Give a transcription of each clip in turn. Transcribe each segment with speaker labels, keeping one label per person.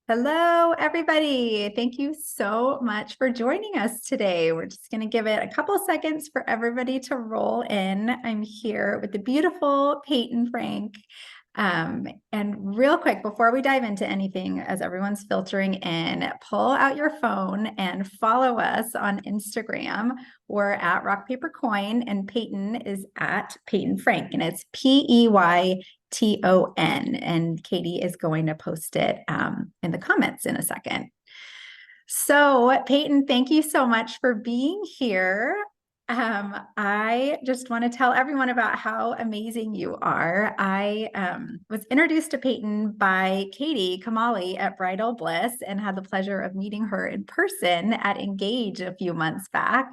Speaker 1: Hello, everybody. Thank you so much for joining us today. We're just going to give it a couple seconds for everybody to roll in. I'm here with the beautiful Peyton Frank. And real quick, before we dive into anything, as everyone's filtering in, pull out your phone and follow us on Instagram. We're at Rock Paper Coin, and Peyton is at Peyton Frank, and it's Peyton. And Katie is going to post it in the comments in a second. So, Peyton, thank you so much for being here. I just want to tell everyone about how amazing you are. I was introduced to Peyton by Katie Kamali at Bridal Bliss and had the pleasure of meeting her in person at Engage a few months back.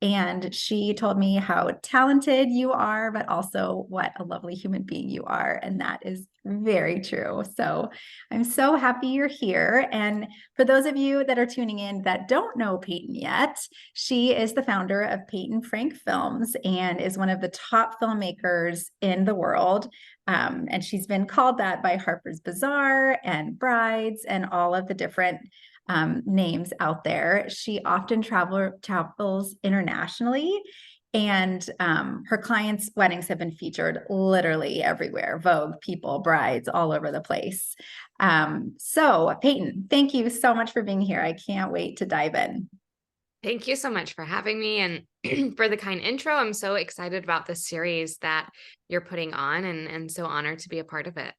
Speaker 1: And she told me how talented you are, but also what a lovely human being you are. And that is very true. So I'm so happy you're here. And for those of you that are tuning in that don't know Peyton yet, she is the founder of Peyton Frank Films and is one of the top filmmakers in the world. And she's been called that by Harper's Bazaar and Brides and all of the different names out there. She often travels internationally, and her clients' weddings have been featured literally everywhere: Vogue, People, Brides, all over the place. So, Peyton, thank you so much for being here. I can't wait to dive in.
Speaker 2: Thank you so much for having me and for the kind intro. I'm so excited about this series that you're putting on and so honored to be a part of it.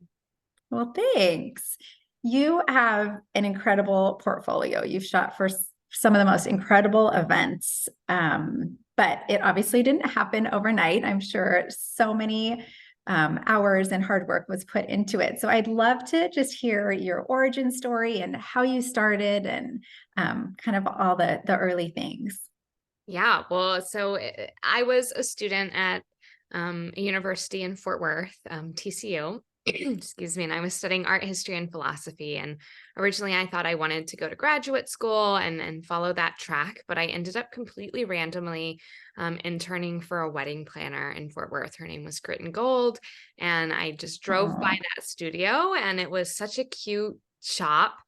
Speaker 1: Well, thanks. You have an incredible portfolio. You've shot for some of the most incredible events, but it obviously didn't happen overnight. I'm sure so many hours and hard work was put into it. So I'd love to just hear your origin story and how you started and kind of all the early things.
Speaker 2: Yeah, well, I was a student at a university in Fort Worth, TCU. Excuse me, and I was studying art history and philosophy. And originally, I thought I wanted to go to graduate school and follow that track, but I ended up completely randomly interning for a wedding planner in Fort Worth. Her name was Grit and Gold, and I just drove by
Speaker 1: Oh,
Speaker 2: that studio, and it was such a cute shop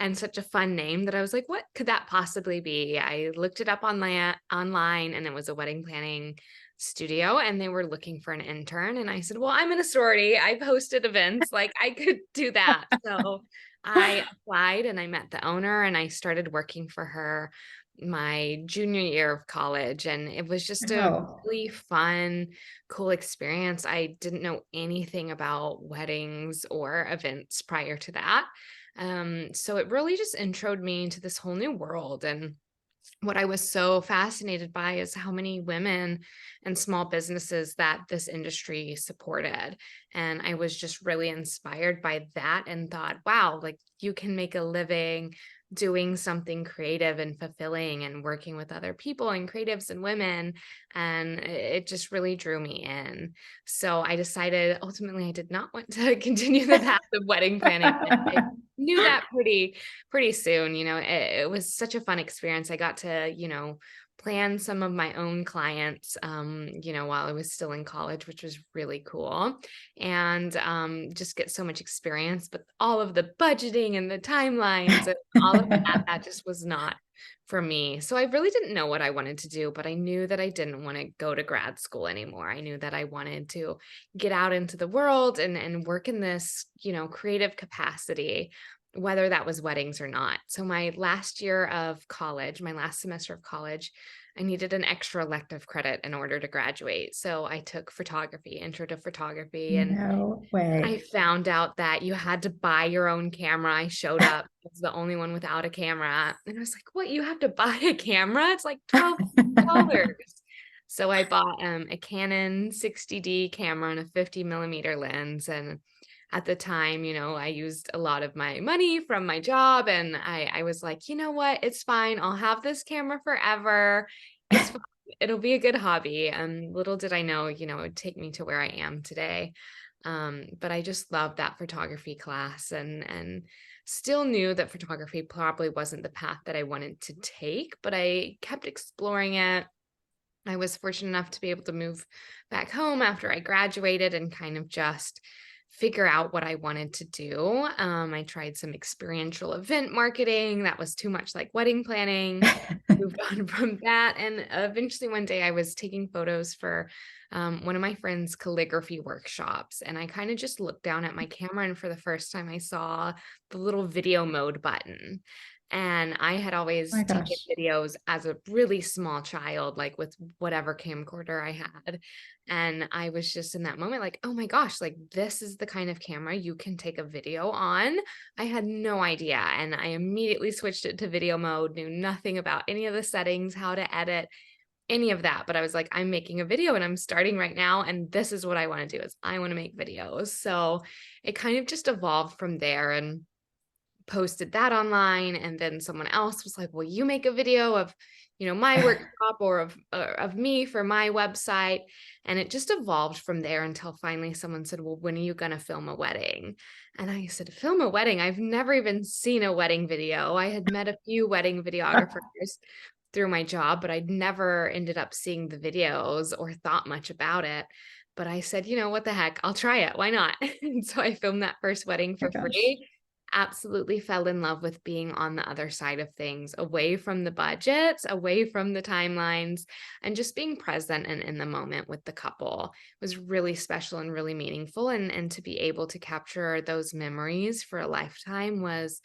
Speaker 2: and such a fun name that I was like, what could that possibly be? I looked it up online and it was a wedding planning studio and they were looking for an intern. And I said, well, I'm in a sorority. I've hosted events. Like I could do that. So I applied and I met the owner and I started working for her my junior year of college. And it was just a
Speaker 1: oh,
Speaker 2: really fun, cool experience. I didn't know anything about weddings or events prior to that. So it really just introed me into this whole new world. And what I was so fascinated by is how many women and small businesses that this industry supported. And I was just really inspired by that and thought, wow, like you can make a living doing something creative and fulfilling and working with other people and creatives and women. And it just really drew me in. So I decided ultimately I did not want to continue the path of wedding planning. I knew that pretty soon. It was such a fun experience. I got to, plan some of my own clients, while I was still in college, which was really cool. And just get so much experience, but all of the budgeting and the timelines and all of that just was not for me. So I really didn't know what I wanted to do, but I knew that I didn't want to go to grad school anymore. I knew that I wanted to get out into the world and work in this, creative capacity, whether that was weddings or not. So my last year of college, my last semester of college, I needed an extra elective credit in order to graduate. So I took photography, intro to photography, and
Speaker 1: no
Speaker 2: I
Speaker 1: way.
Speaker 2: found out that you had to buy your own camera. I showed up as the only one without a camera. And I was like, what? You have to buy a camera? It's like $12. So I bought a Canon 60D camera and a 50 millimeter lens. And at the time, I used a lot of my money from my job. And I was like, you know what? It's fine. I'll have this camera forever. It's fine. It'll be a good hobby. And little did I know, it would take me to where I am today. But I just loved that photography class and still knew that photography probably wasn't the path that I wanted to take, but I kept exploring it. I was fortunate enough to be able to move back home after I graduated and kind of just figure out what I wanted to do. I tried some experiential event marketing. That was too much like wedding planning. Moved on from that. And eventually one day I was taking photos for one of my friend's calligraphy workshops. And I kind of just looked down at my camera. And for the first time, I saw the little video mode button. And I had
Speaker 1: Oh my
Speaker 2: always taken
Speaker 1: gosh.
Speaker 2: videos as a really small child, like with whatever camcorder I had. And I was just in that moment, like, oh my gosh, like this is the kind of camera you can take a video on. I had no idea. And I immediately switched it to video mode, knew nothing about any of the settings, how to edit, any of that. But I was like, I'm making a video and I'm starting right now. And this is what I want to do is I want to make videos. So it kind of just evolved from there. And posted that online, and then someone else was like, well, you make a video of my workshop or of me for my website. And it just evolved from there until finally someone said, well, when are you going to film a wedding? And I said, film a wedding? I've never even seen a wedding video. I had met a few wedding videographers through my job, but I'd never ended up seeing the videos or thought much about it. But I said, what the heck, I'll try it, why not? And so I filmed that first wedding
Speaker 1: Oh
Speaker 2: for
Speaker 1: my gosh.
Speaker 2: free. Absolutely fell in love with being on the other side of things, away from the budgets, away from the timelines, and just being present and in the moment with the couple was really special and really meaningful. And to be able to capture those memories for a lifetime was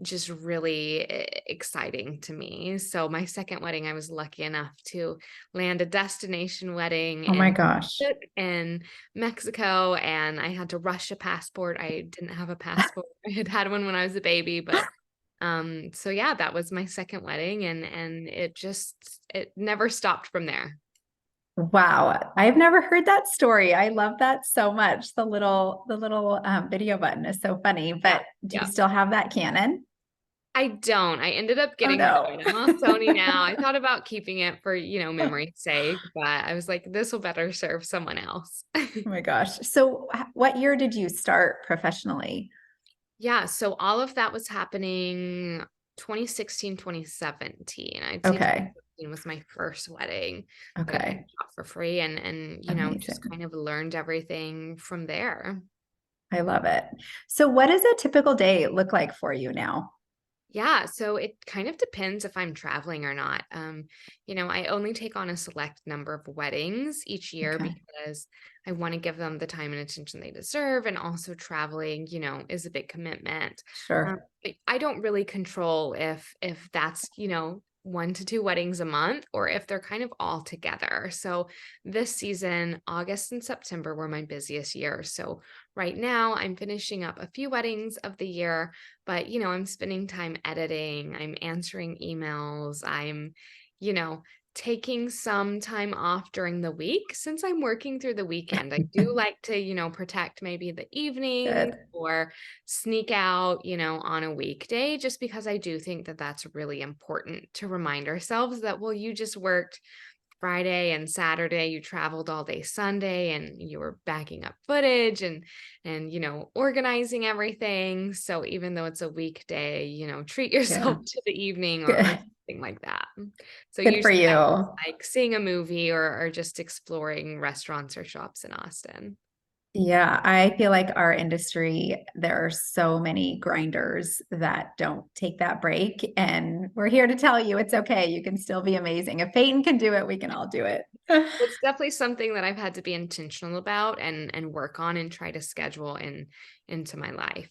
Speaker 2: just really exciting to me. So my second wedding, I was lucky enough to land a destination wedding
Speaker 1: Oh my gosh.
Speaker 2: in Mexico, and I had to rush a passport. I didn't have a passport. I had had one when I was a baby, but so yeah, that was my second wedding, and it never stopped from there.
Speaker 1: Wow. I've never heard that story. I love that so much. The little video button is so funny,
Speaker 2: Yeah.
Speaker 1: but do you
Speaker 2: Yeah.
Speaker 1: still have that Canon?
Speaker 2: I don't. I ended up
Speaker 1: Oh
Speaker 2: getting rid of
Speaker 1: no.
Speaker 2: it. I'm all Sony now. I thought about keeping it for, memory's sake, but I was like, this will better serve someone else.
Speaker 1: Oh my gosh. So what year did you start professionally?
Speaker 2: Yeah, so all of that was happening 2016, 2017. I'd say
Speaker 1: Okay.
Speaker 2: 2016 was my first wedding that I
Speaker 1: Okay.
Speaker 2: shot for free, and just
Speaker 1: Amazing.
Speaker 2: kind of learned everything from there.
Speaker 1: I love it. So what does a typical day look like for you now?
Speaker 2: Yeah, so it kind of depends if I'm traveling or not. I only take on a select number of weddings each year
Speaker 1: Okay.
Speaker 2: because I want to give them the time and attention they deserve. And also traveling, is a big commitment.
Speaker 1: Sure.
Speaker 2: I don't really control if that's, 1 to 2 weddings a month or if they're kind of all together. So this season, August and September were my busiest years. So right now I'm finishing up a few weddings of the year, but I'm spending time editing, I'm answering emails, I'm, you know, taking some time off during the week since I'm working through the weekend. I do like to, protect maybe the evening
Speaker 1: Good.
Speaker 2: or sneak out, on a weekday, just because I do think that that's really important to remind ourselves that, well, you just worked Friday and Saturday, you traveled all day Sunday, and you were backing up footage and organizing everything. So even though it's a weekday, treat
Speaker 1: Yeah.
Speaker 2: yourself to the evening or
Speaker 1: Good.
Speaker 2: something like that. So
Speaker 1: Good for
Speaker 2: usually that looks
Speaker 1: you.
Speaker 2: like seeing a movie or just exploring restaurants or shops in Austin.
Speaker 1: Yeah, I feel like our industry, there are so many grinders that don't take that break. And we're here to tell you it's okay. You can still be amazing. If Peyton can do it, we can all do it.
Speaker 2: It's definitely something that I've had to be intentional about and work on and try to schedule into my life.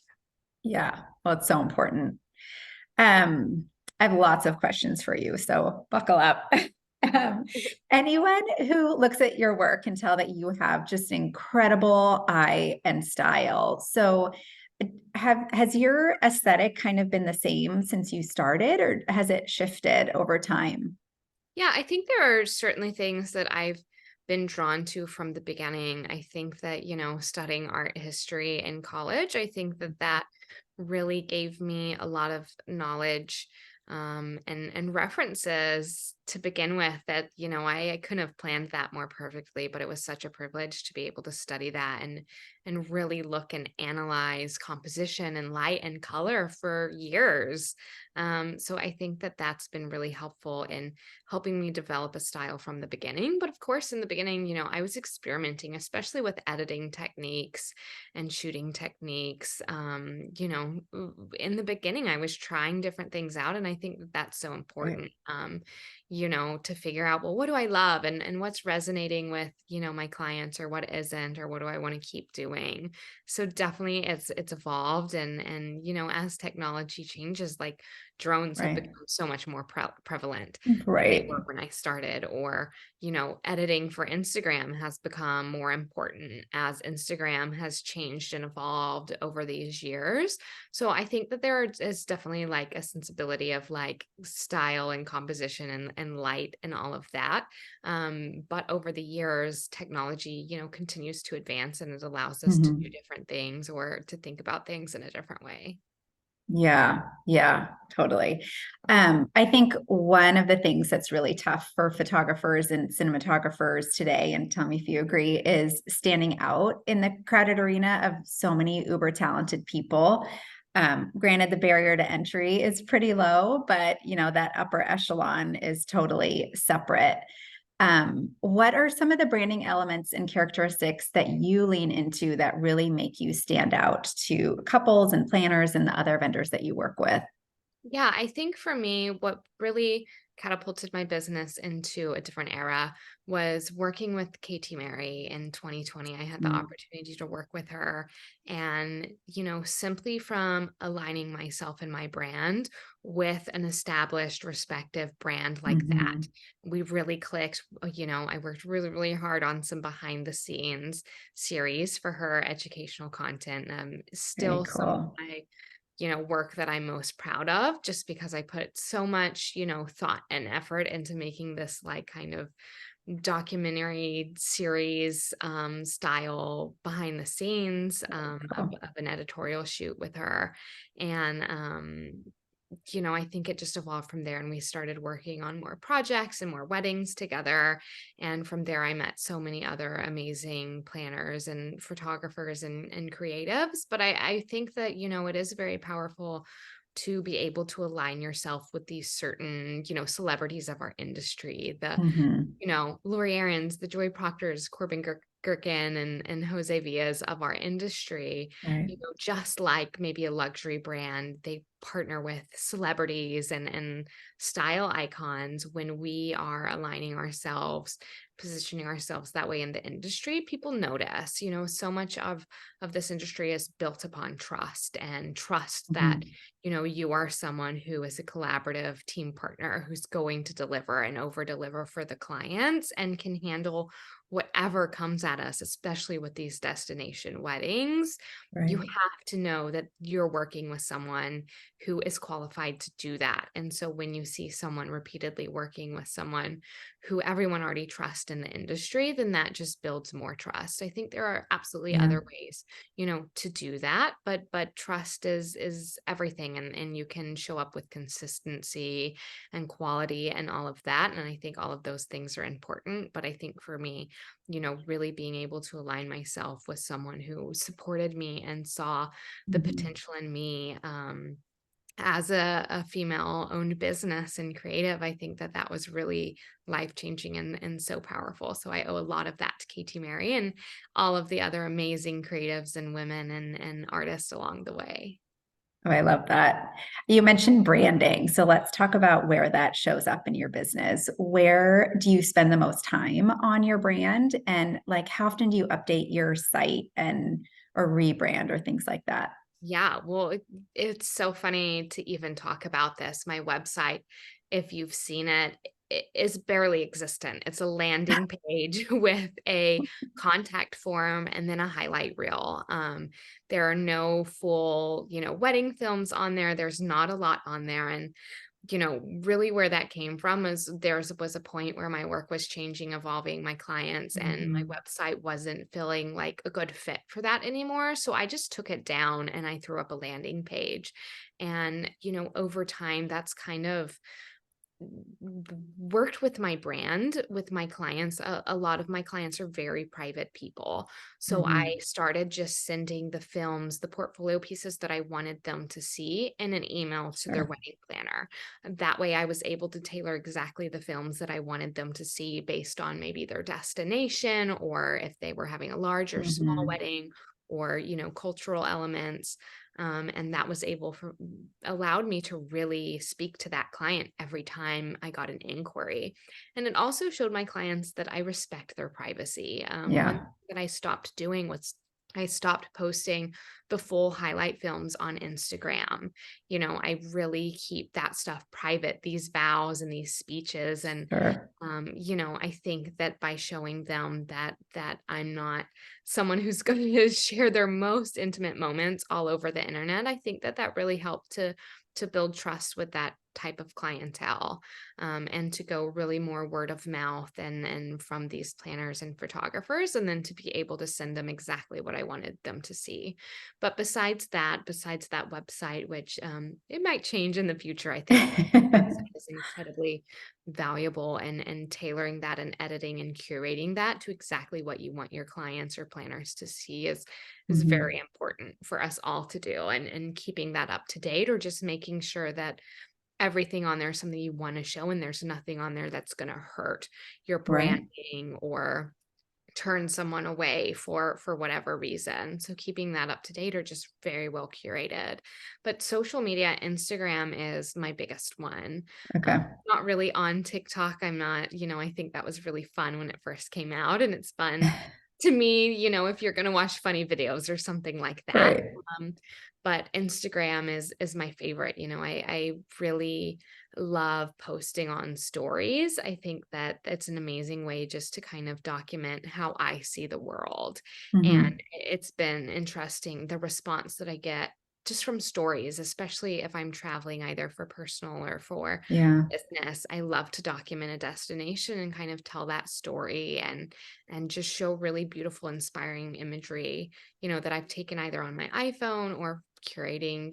Speaker 1: Yeah, well, it's so important. Um, I have lots of questions for you, so buckle up. Um, anyone who looks at your work can tell that you have just incredible eye and style. So, has your aesthetic kind of been the same since you started, or has it shifted over time?
Speaker 2: Yeah, I think there are certainly things that I've been drawn to from the beginning. I think that, studying art history in college, I think that that really gave me a lot of knowledge and references to begin with that, I couldn't have planned that more perfectly, but it was such a privilege to be able to study that and really look and analyze composition and light and color for years. So I think that that's been really helpful in helping me develop a style from the beginning. But of course, in the beginning, I was experimenting, especially with editing techniques and shooting techniques. In the beginning, I was trying different things out. And I think that that's so
Speaker 1: Right.
Speaker 2: important, to figure out, well, what do I love and what's resonating with, my clients, or what isn't, or what do I want to keep doing. So definitely it's evolved, and as technology changes, like drones have
Speaker 1: Right.
Speaker 2: become so much more prevalent than they
Speaker 1: Right.
Speaker 2: were when I started, or editing for Instagram has become more important as Instagram has changed and evolved over these years. So I think that there is definitely like a sensibility of like style and composition and light and all of that. But over the years, technology, continues to advance, and it allows us to do
Speaker 1: Mhm.
Speaker 2: different things or to think about things in a different way.
Speaker 1: Yeah, yeah, totally. I think one of the things that's really tough for photographers and cinematographers today, and tell me if you agree, is standing out in the crowded arena of so many uber talented people. Granted, the barrier to entry is pretty low, but that upper echelon is totally separate. What are some of the branding elements and characteristics that you lean into that really make you stand out to couples and planners and the other vendors that you work with?
Speaker 2: Yeah, I think for me, what really catapulted my business into a different era was working with Katie Mary in 2020. I had the
Speaker 1: Mm,
Speaker 2: opportunity to work with her, and, simply from aligning myself and my brand with an established, respective brand like that,
Speaker 1: mhm.
Speaker 2: we really clicked. I worked really, really hard on some behind the scenes series for her educational content.
Speaker 1: Very
Speaker 2: Still some of
Speaker 1: cool.
Speaker 2: my work that I'm most proud of, just because I put so much, thought and effort into making this like kind of documentary series style behind the scenes
Speaker 1: Cool.
Speaker 2: of an editorial shoot with her. And I think it just evolved from there, and we started working on more projects and more weddings together. And from there, I met so many other amazing planners and photographers and creatives. But I think that, it is very powerful to be able to align yourself with these certain, celebrities of our industry.
Speaker 1: Mhm.
Speaker 2: Lori Aarons, the Joy Proctors, Corbin Gherkin, and Jose Villas of our industry,
Speaker 1: Right.
Speaker 2: just like maybe a luxury brand, they partner with celebrities and style icons. When we are aligning ourselves, positioning ourselves that way in the industry, people notice. So much of this industry is built upon trust, and trust that
Speaker 1: Mhm.
Speaker 2: you are someone who is a collaborative team partner who's going to deliver and over deliver for the clients and can handle whatever comes at us, especially with these destination weddings. You
Speaker 1: Right.
Speaker 2: have to know that you're working with someone who is qualified to do that. And so when you see someone repeatedly working with someone who everyone already trusts in the industry, then that just builds more trust. I think there are absolutely
Speaker 1: Yeah.
Speaker 2: other ways, to do that, but trust is everything, and you can show up with consistency and quality and all of that. And I think all of those things are important. But I think for me, really being able to align myself with someone who supported me and saw the
Speaker 1: Mhm.
Speaker 2: potential in me, as a female owned business and creative, I think that that was really life changing and so powerful. So I owe a lot of that to Katie Mary and all of the other amazing creatives and women and artists along the way.
Speaker 1: Oh, I love that. You mentioned branding. So let's talk about where that shows up in your business. Where do you spend the most time on your brand? And like how often do you update your site and or rebrand or things like that?
Speaker 2: Yeah, well, it's so funny to even talk about this. My website, if you've seen it, is barely existent. It's a landing page with a contact form and then a highlight reel. There are no full, wedding films on there. There's not a lot on there. And really where that came from is was a point where my work was changing, evolving, my clients, and my
Speaker 1: Mhm.
Speaker 2: website wasn't feeling like a good fit for that anymore. So I just took it down and I threw up a landing page. And, over time, that's kind of worked with my brand with my clients. A lot of my clients are very private people. So I
Speaker 1: Hmm.
Speaker 2: started just sending the films, the portfolio pieces that I wanted them to see in an email to their
Speaker 1: Sure.
Speaker 2: wedding planner. That way I was able to tailor exactly the films that I wanted them to see based on maybe their destination, or if they were having a large or small
Speaker 1: Hmm.
Speaker 2: wedding, or, cultural elements. And that was allowed me to really speak to that client every time I got an inquiry. And it also showed my clients that I respect their privacy. One thing
Speaker 1: Yeah.
Speaker 2: that I stopped doing was I stopped posting the full highlight films on Instagram. I really keep that stuff private, these vows and these speeches. And
Speaker 1: Sure.
Speaker 2: I think that by showing them that I'm not someone who's going to share their most intimate moments all over the internet, I think that really helped to build trust with that type of clientele, and to go really more word of mouth and from these planners and photographers, and then to be able to send them exactly what I wanted them to see. But besides that website, which it might change in the future, I think website is incredibly valuable, and tailoring that and editing and curating that to exactly what you want your clients or planners to see is
Speaker 1: Hmm.
Speaker 2: very important for us all to do, and keeping that up to date, or just making sure that everything on there is something you want to show and there's nothing on there that's going to hurt your
Speaker 1: Right.
Speaker 2: branding or turn someone away for whatever reason. So keeping that up to date, or just very well curated. But social media, Instagram is my biggest one.
Speaker 1: Okay.
Speaker 2: Not really on TikTok. I'm not, I think that was really fun when it first came out, and it's fun to me, if you're going to watch funny videos or something like that.
Speaker 1: Right.
Speaker 2: Um, but Instagram is my favorite. I really love posting on stories. I think that that's an amazing way just to kind of document how I see the world. And
Speaker 1: Hmm.
Speaker 2: it's been interesting the response that I get just from stories, especially if I'm traveling either for personal or for
Speaker 1: Yeah.
Speaker 2: business. I love to document a destination and kind of tell that story, and just show really beautiful, inspiring imagery, that I've taken either on my iPhone or curating,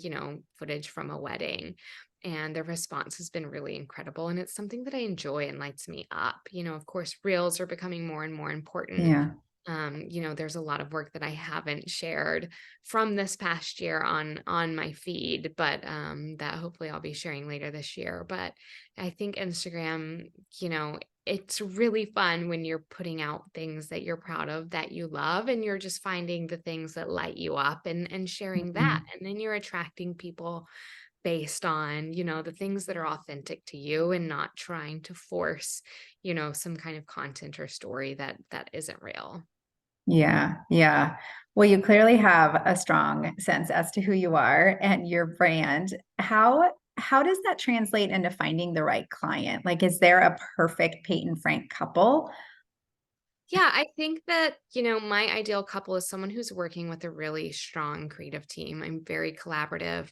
Speaker 2: footage from a wedding. And the response has been really incredible. And it's something that I enjoy and lights me up. Of course, reels are becoming more and more important.
Speaker 1: Yeah.
Speaker 2: There's a lot of work that I haven't shared from this past year on my feed, but that hopefully I'll be sharing later this year. But I think Instagram, it's really fun when you're putting out things that you're proud of, that you love, and you're just finding the things that light you up, and sharing that.
Speaker 1: Hmm.
Speaker 2: And then you're attracting people based on, the things that are authentic to you, and not trying to force, some kind of content or story that isn't real.
Speaker 1: Yeah, yeah. Well, you clearly have a strong sense as to who you are and your brand. How does that translate into finding the right client? Like, is there a perfect Peyton Frank couple?
Speaker 2: Yeah, I think that, my ideal couple is someone who's working with a really strong creative team. I'm very collaborative.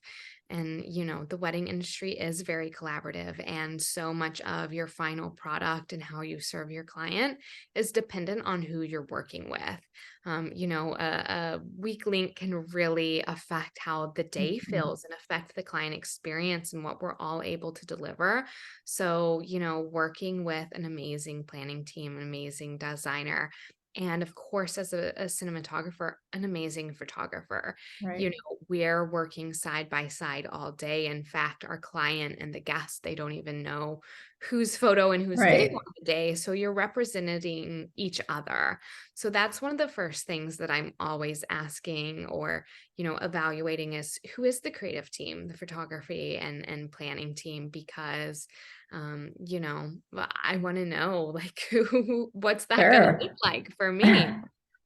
Speaker 2: And, the wedding industry is very collaborative. And so much of your final product and how you serve your client is dependent on who you're working with. A weak link can really affect how the day
Speaker 1: Mhm.
Speaker 2: feels and affect the client experience and what we're all able to deliver. So, working with an amazing planning team, an amazing designer, and of course, as a cinematographer, an amazing photographer.
Speaker 1: Right.
Speaker 2: We're working side by side all day. In fact, our client and the guest, they don't even know whose photo and whose video
Speaker 1: Right.
Speaker 2: on the day. So you're representing each other. So that's one of the first things that I'm always asking, or, evaluating, is who is the creative team, the photography and planning team, because I want to know, like, what's that going to look
Speaker 1: Sure.
Speaker 2: like for me.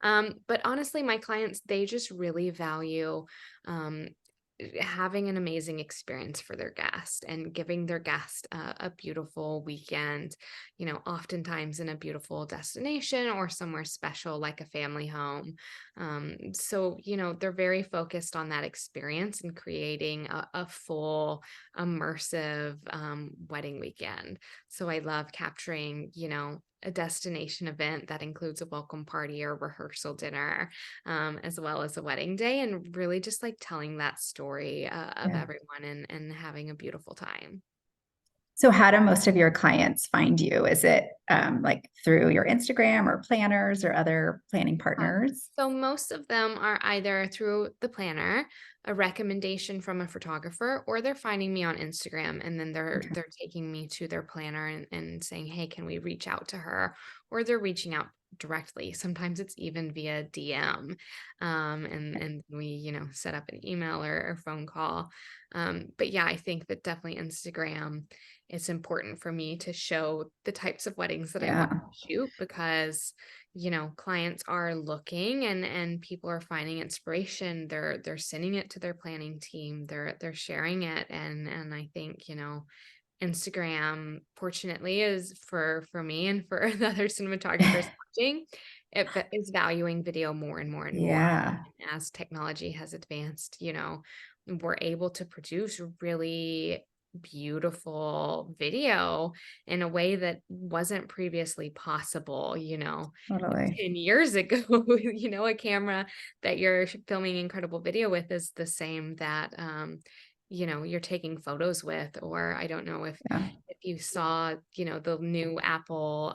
Speaker 2: But honestly, my clients, they just really value um, having an amazing experience for their guest, and giving their guest a beautiful weekend, oftentimes in a beautiful destination or somewhere special like a family home. So, they're very focused on that experience and creating a full, immersive wedding weekend. So I love capturing, a destination event that includes a welcome party or rehearsal dinner, as well as a wedding day, and really just like telling that story of
Speaker 1: Yeah.
Speaker 2: everyone, and having a beautiful time.
Speaker 1: So how do most of your clients find you? Is it like through your Instagram or planners or other planning
Speaker 2: Yeah.
Speaker 1: partners?
Speaker 2: So most of them are either through the planner, a recommendation from a photographer, or they're finding me on Instagram and then
Speaker 1: Okay.
Speaker 2: they're taking me to their planner and saying, "Hey, can we reach out to her?" Or they're reaching out directly. Sometimes it's even via DM. And we, set up an email or phone call. But yeah, I think that definitely Instagram, it's important for me to show the types of weddings that I want
Speaker 1: Yeah,
Speaker 2: to shoot because clients are looking and people are finding inspiration. They're sending it to their planning team. They're sharing it. And I think, Instagram, fortunately, is for me and for the other cinematographers watching, is valuing video more and more and more.
Speaker 1: yeah,
Speaker 2: As technology has advanced, we're able to produce really beautiful video in a way that wasn't previously possible, 10
Speaker 1: totally.
Speaker 2: years ago. A camera that you're filming incredible video with is the same that you're taking photos with. Or I don't know
Speaker 1: Yeah.
Speaker 2: if you saw, the new Apple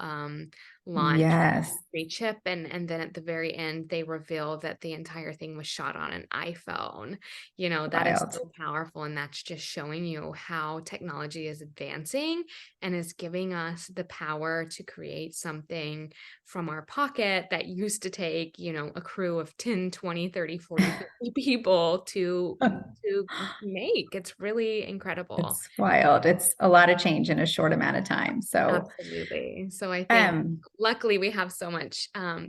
Speaker 2: launch
Speaker 1: Yes.
Speaker 2: free chip, and then at the very end they reveal that the entire thing was shot on an iPhone. That is
Speaker 1: Wild.
Speaker 2: so powerful, and that's just showing you how technology is advancing and is giving us the power to create something from our pocket that used to take, a crew of 10, 20, 30, 40, 50 people to make. It's really incredible.
Speaker 1: It's wild. It's a lot of change in a short amount of time. So,
Speaker 2: Absolutely. So I think
Speaker 1: um,
Speaker 2: luckily we have so much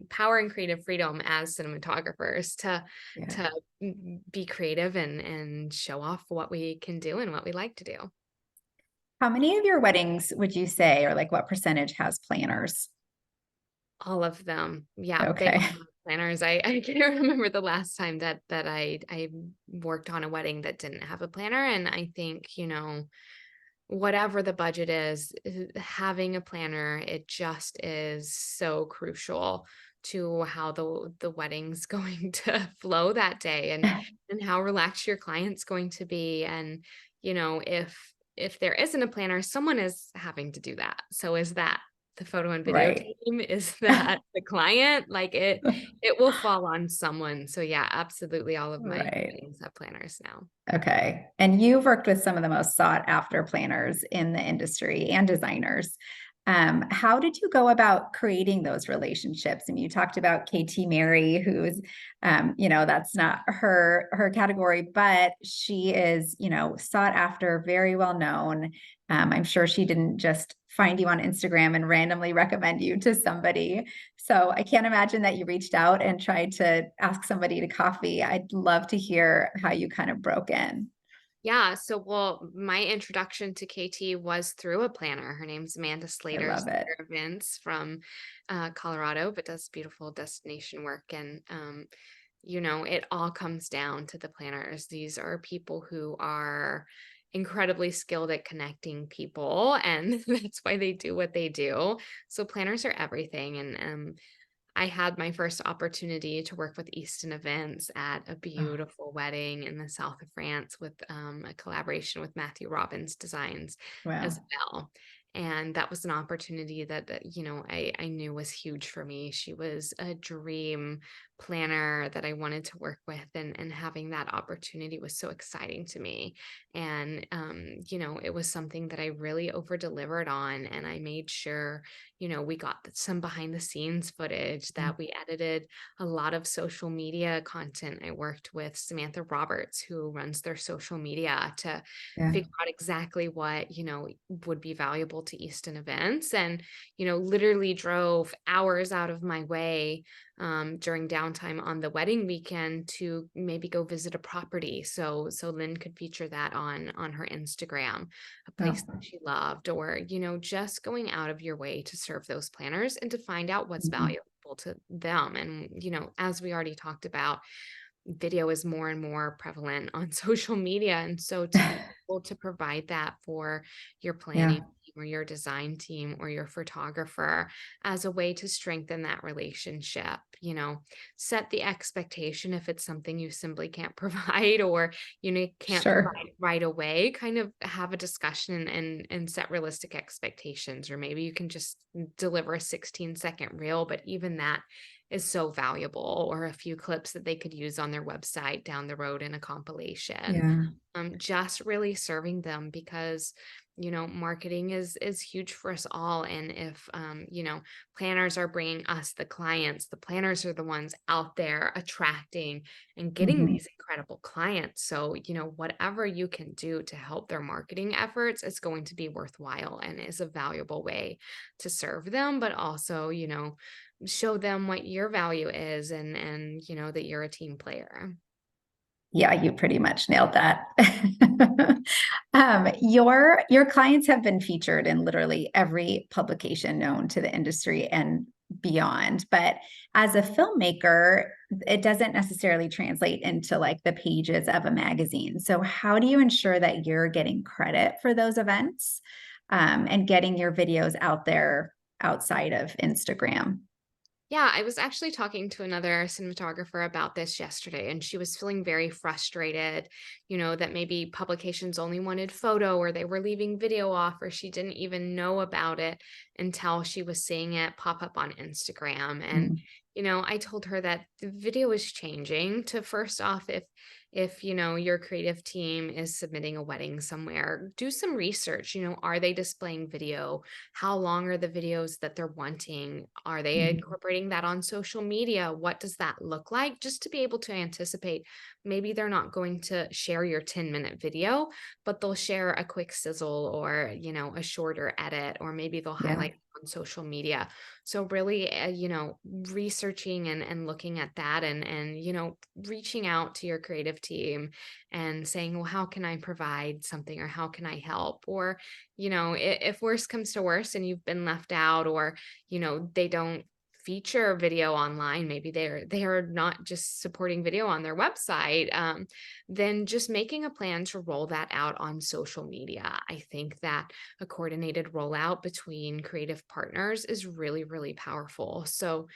Speaker 2: power and creative freedom as cinematographers
Speaker 1: yeah.
Speaker 2: to be creative and show off what we can do and what we like to do.
Speaker 1: How many of your weddings would you say, or like what percentage has planners?
Speaker 2: All of them. Yeah, they
Speaker 1: Okay.
Speaker 2: all have planners. I can't remember the last time that I worked on a wedding that didn't have a planner. And I think, whatever the budget is, having a planner, it just is so crucial to how the wedding's going to flow that day, and how relaxed your client's going to be. And if there isn't a planner, someone is having to do that. So is that the photo and video
Speaker 1: Right.
Speaker 2: team? Is that the client? Like it will fall on someone. So yeah, absolutely all of my
Speaker 1: Right.
Speaker 2: weddings have planners now.
Speaker 1: Okay. And you've worked with some of the most sought after planners in the industry and designers. How did you go about creating those relationships? And you talked about KT Mary, who's, that's not her category, but she is, sought after, very well known. I'm sure she didn't just find you on Instagram and randomly recommend you to somebody. So I can't imagine that you reached out and tried to ask somebody to coffee. I'd love to hear how you kind of broke in.
Speaker 2: Yeah, so well, my introduction to KT was through a planner. Her name's Amanda
Speaker 1: I
Speaker 2: Slater,
Speaker 1: love it.
Speaker 2: Slater Events from Colorado, but does beautiful destination work. And it all comes down to the planners. These are people who are incredibly skilled at connecting people, and that's why they do what they do. So planners are everything. And I had my first opportunity to work with Easton Events at a
Speaker 1: Oh,
Speaker 2: beautiful wedding in the south of France with a collaboration with Matthew Robbins Designs as
Speaker 1: wow.
Speaker 2: well. And that was an opportunity that I knew was huge for me. She was a dream planner that I wanted to work with, and having that opportunity was so exciting to me. And it was something that I really over delivered on, and I made sure we got some behind the scenes footage,
Speaker 1: Mm,
Speaker 2: that we edited a lot of social media content. I worked with Samantha Roberts, who runs their social media, to
Speaker 1: yeah.
Speaker 2: figure out exactly what, would be valuable to Easton Events. And, literally drove hours out of my way during downtime on the wedding weekend to maybe go visit a property. So Lynn could feature that on her Instagram, a place that
Speaker 1: Oh,
Speaker 2: she loved. Or just going out of your way to serve those planners and to find out what's
Speaker 1: mhm.
Speaker 2: valuable to them. And as we already talked about, video is more and more prevalent on social media, and so to be able to provide that for your planning
Speaker 1: Yeah.
Speaker 2: or your design team or your photographer as a way to strengthen that relationship. Set the expectation if it's something you simply can't provide, or can't
Speaker 1: Sure.
Speaker 2: provide right away. Kind of have a discussion and set realistic expectations. Or maybe you can just deliver a 16-second reel, but even that is so valuable, or a few clips that they could use on their website down the road in a compilation.
Speaker 1: Yeah.
Speaker 2: Just really serving them, because marketing is huge for us all. And if planners are bringing us the clients, the planners are the ones out there attracting and getting
Speaker 1: Mhm.
Speaker 2: these incredible clients. So whatever you can do to help their marketing efforts is going to be worthwhile and is a valuable way to serve them, but also show them what your value is, and that you're a team player.
Speaker 1: Yeah, you pretty much nailed that. Your clients have been featured in literally every publication known to the industry and beyond. But as a filmmaker, it doesn't necessarily translate into like the pages of a magazine. So how do you ensure that you're getting credit for those events, and getting your videos out there outside of Instagram?
Speaker 2: Yeah, I was actually talking to another cinematographer about this yesterday, and she was feeling very frustrated, that maybe publications only wanted photo, or they were leaving video off, or she didn't even know about it until she was seeing it pop up on Instagram. And,
Speaker 1: Mm,
Speaker 2: I told her that the video is changing to, first off, if your creative team is submitting a wedding somewhere, do some research. Are they displaying video? How long are the videos that they're wanting? Are they
Speaker 1: mhm.
Speaker 2: incorporating that on social media? What does that look like? Just to be able to anticipate, maybe they're not going to share your 10-minute video, but they'll share a quick sizzle, or, a shorter edit, or maybe they'll
Speaker 1: Yeah,
Speaker 2: highlight on social media. So really, researching and looking at that, and, reaching out to your creative team and saying, well, how can I provide something, or how can I help? Or if worse comes to worse and you've been left out, or they don't feature video online, maybe they are not just supporting video on their website, then just making a plan to roll that out on social media. I think that a coordinated rollout between creative partners is really, really powerful. So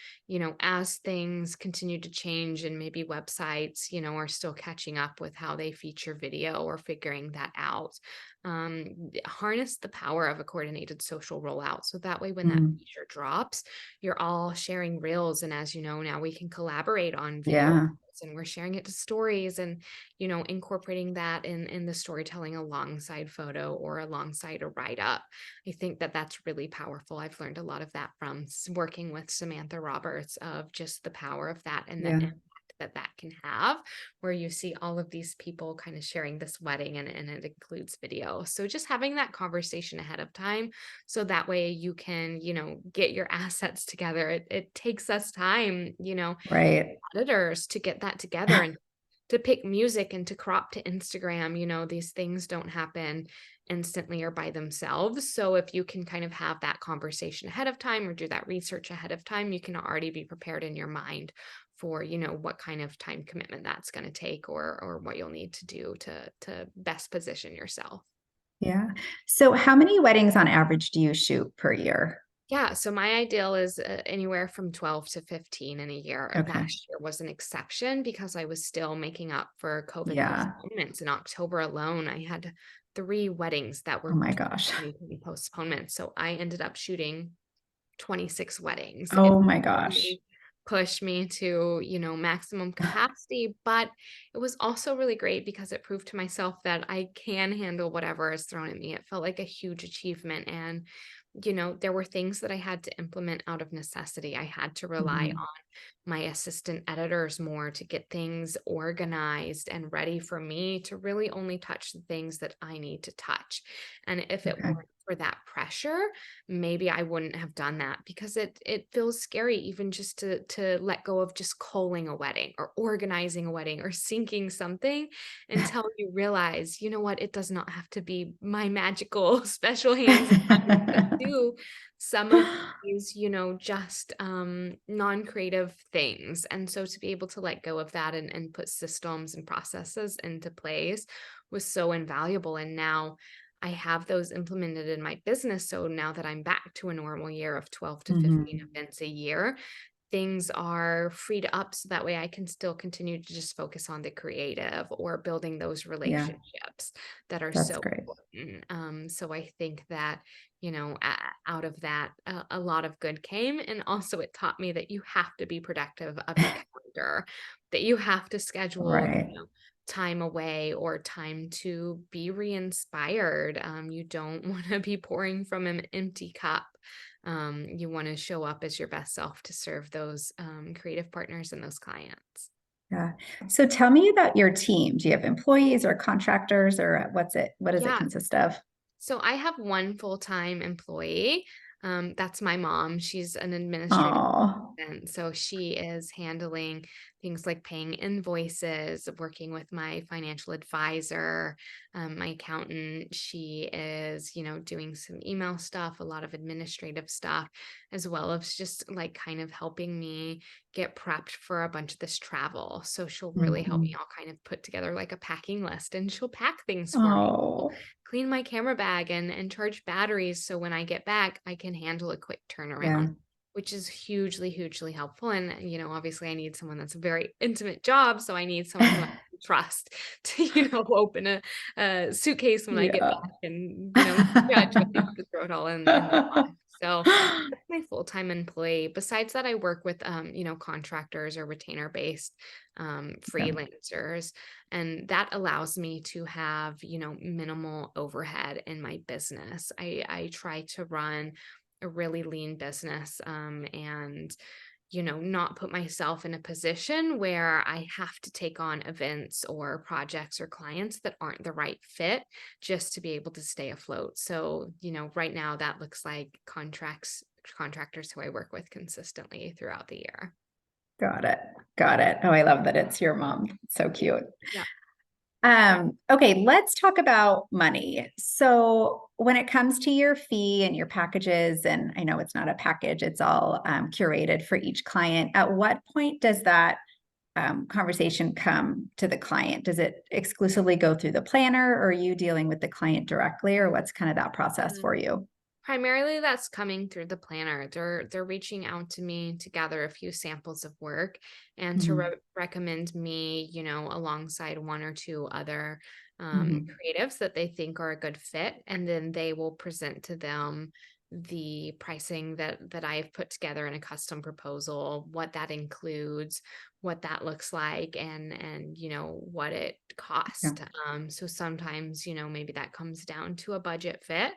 Speaker 2: as things continue to change, and maybe websites are still catching up with how they feature video, or figuring that out, harness the power of a coordinated social rollout. So that way, when that
Speaker 1: mm,
Speaker 2: feature drops, you're all sharing reels. And as you know, now we can collaborate on video
Speaker 1: yeah,
Speaker 2: reels, and we're sharing it to stories, and, incorporating that in the storytelling alongside photo, or alongside a write up. I think that that's really powerful. I've learned a lot of that from working with Samantha Roberts, of just the power of that, and the
Speaker 1: yeah,
Speaker 2: impact that can have, where you see all of these people kind of sharing this wedding, and it includes video. So just having that conversation ahead of time, so that way you can, get your assets together. It takes us time,
Speaker 1: right.
Speaker 2: editors, to get that together, and to pick music, and to crop to Instagram. These things don't happen instantly or by themselves. So if you can kind of have that conversation ahead of time, or do that research ahead of time, you can already be prepared in your mind for, what kind of time commitment that's going to take, or what you'll need to do to best position yourself.
Speaker 1: Yeah. So how many weddings on average do you shoot per year?
Speaker 2: Yeah, so my ideal is anywhere from 12 to 15 in a year.
Speaker 1: Okay.
Speaker 2: Last year was an exception, because I was still making up for COVID
Speaker 1: Yeah.
Speaker 2: postponements. In October alone, I had 3 weddings that
Speaker 1: Oh
Speaker 2: were
Speaker 1: my gosh.
Speaker 2: 2020 postponements. So I ended up shooting 26 weddings. It
Speaker 1: Oh my gosh.
Speaker 2: really pushed me to, maximum capacity, but it was also really great, because it proved to myself that I can handle whatever is thrown at me. It felt like a huge achievement. And there were things that I had to implement out of necessity. I had to rely
Speaker 1: Mhm.
Speaker 2: on my assistant editors more to get things organized and ready for me to really only touch the things that I need to touch. And if it
Speaker 1: Okay.
Speaker 2: weren't for that pressure, maybe I wouldn't have done that, because it feels scary, even just to let go of just calling a wedding, or organizing a wedding, or syncing something, until you realize, what, it does not have to be my magical special hands and eyes that do some of these, just non-creative things. And so to be able to let go of that, and put systems and processes into place, was so invaluable. And now I have those implemented in my business. So now that I'm back to a normal year of 12 to 15
Speaker 1: Mhm.
Speaker 2: events a year, things are freed up so that way I can still continue to just focus on the creative or building those
Speaker 1: Yeah,
Speaker 2: relationships that are
Speaker 1: that's
Speaker 2: so
Speaker 1: great.
Speaker 2: important. So I think that, out of that, a lot of good came. And also, it taught me that you have to be productive of your calendar, that you have to schedule,
Speaker 1: Right.
Speaker 2: time away or time to be re-inspired. You don't want to be pouring from an empty cup. You want to show up as your best self to serve those creative partners and those clients.
Speaker 1: Yeah. So tell me about your team. Do you have employees or contractors, or what does it
Speaker 2: Yeah.
Speaker 1: consist of?
Speaker 2: So I have one full-time employee. That's my mom. She's an administrative
Speaker 1: Oh,
Speaker 2: assistant. So she is handling things like paying invoices, working with my financial advisor, my accountant. She is, doing some email stuff, a lot of administrative stuff, as well as just like kind of helping me get prepped for a bunch of this travel. So she'll really help me
Speaker 1: mhm.
Speaker 2: all kind of put together like a packing list, and she'll pack things for me,
Speaker 1: Oh,
Speaker 2: clean my camera bag and charge batteries so when I get back, I can handle a quick turnaround,
Speaker 1: yeah.
Speaker 2: which is hugely, hugely helpful. And, obviously I need someone that's a very intimate job. So I need someone who I can trust to, open a suitcase when I get
Speaker 1: Yeah.
Speaker 2: back and, judge when I have to throw it all in the box. So that's my full-time employee. Besides that, I work with, contractors or retainer based
Speaker 1: Yeah.
Speaker 2: freelancers, and that allows me to have minimal overhead in my business. I try to run a really lean business, and not put myself in a position where I have to take on events or projects or clients that aren't the right fit just to be able to stay afloat. So right now that looks like contractors who I work with consistently throughout the year.
Speaker 1: Got it. Got it. Oh, I love that it's your mom. So cute.
Speaker 2: Yeah.
Speaker 1: Okay, let's talk about money. So when it comes to your fee and your packages, and I know it's not a package, it's all curated for each client. At what point does that conversation come to the client? Does it exclusively go through the planner, or are you dealing with the client directly, or what's kind of that process for you?
Speaker 2: Primarily that's coming through the planner. They're reaching out to me to gather a few samples of work and to
Speaker 1: Mhm.
Speaker 2: recommend me, alongside one or two other
Speaker 1: Mhm.
Speaker 2: creatives that they think are a good fit, and then they will present to them the pricing that I've put together in a custom proposal, what that includes, what that looks like, and what it
Speaker 1: Yeah.
Speaker 2: cost. So sometimes maybe that comes down to a budget fit,